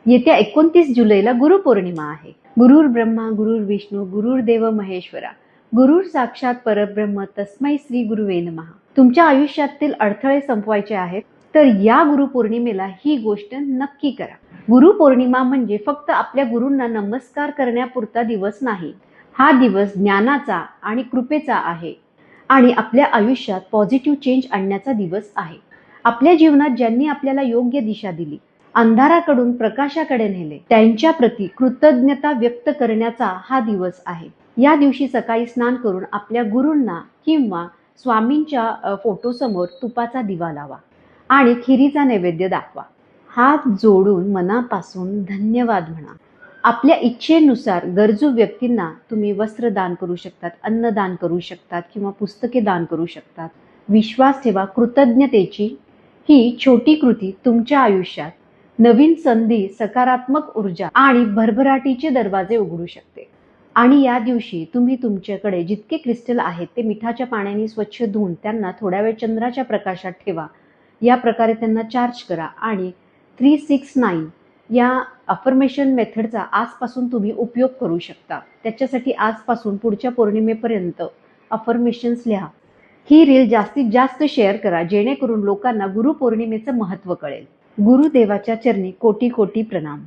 येत्या 29 जुलैला गुरुपौर्णिमा आहे. गुरुर् ब्रह्मा गुरुर् विष्णू गुरुर्देव महेश्वरा गुरुर साक्षात परब्रह्म तस्मै श्री गुरुवे नमः. तुमच्या आयुष्यातील अडथळे संपवायचे आहेत तर या गुरुपौर्णिमेला ही गोष्ट नक्की करा. गुरुपौर्णिमा म्हणजे फक्त आपल्या गुरूंना नमस्कार करण्यापुरता दिवस नाही. हा दिवस ज्ञानाचा आणि कृपेचा आहे आणि आपल्या आयुष्यात पॉझिटिव्ह चेंज आणण्याचा दिवस आहे. आपल्या जीवनात ज्यांनी आपल्याला योग्य दिशा दिली, अंधाराकडून प्रकाशाकडे नेले, त्यांच्या प्रती कृतज्ञता व्यक्त करण्याचा हा दिवस आहे. या दिवशी सकाळी स्नान करून आपल्या गुरूंना किंवा स्वामींच्या फोटोसमोर तुपाचा दिवा लावा आणि खिरीचा नैवेद्य दाखवा. हात जोडून मनापासून धन्यवाद म्हणा. आपल्या इच्छेनुसार गरजू व्यक्तींना तुम्ही वस्त्र दान करू शकतात, अन्नदान करू शकतात किंवा पुस्तके दान करू शकतात. विश्वास ठेवा, कृतज्ञतेची ही छोटी कृती तुमच्या आयुष्यात नवीन संधी, सकारात्मक ऊर्जा आणि भरभराटीचे दरवाजे उघडू शकते. आणि या दिवशी तुम्ही तुमच्याकडे जितके क्रिस्टल आहेत ते मिठाच्या पाण्याने स्वच्छ धुवून त्यांना थोड्या वेळ चंद्राच्या प्रकाशात ठेवा. या प्रकारे त्यांना चार्ज करा आणि 369 या अफर्मेशन मेथडचा आजपासून तुम्ही उपयोग करू शकता. त्याच्यासाठी आजपासून पुढच्या पौर्णिमेपर्यंत अफर्मेशन्स लिहा. ही रील जास्तीत जास्त शेअर करा जेणेकरून लोकांना गुरुपौर्णिमेचं महत्त्व कळेल. गुरुदेवाच्या चरणी कोटी कोटी प्रणाम.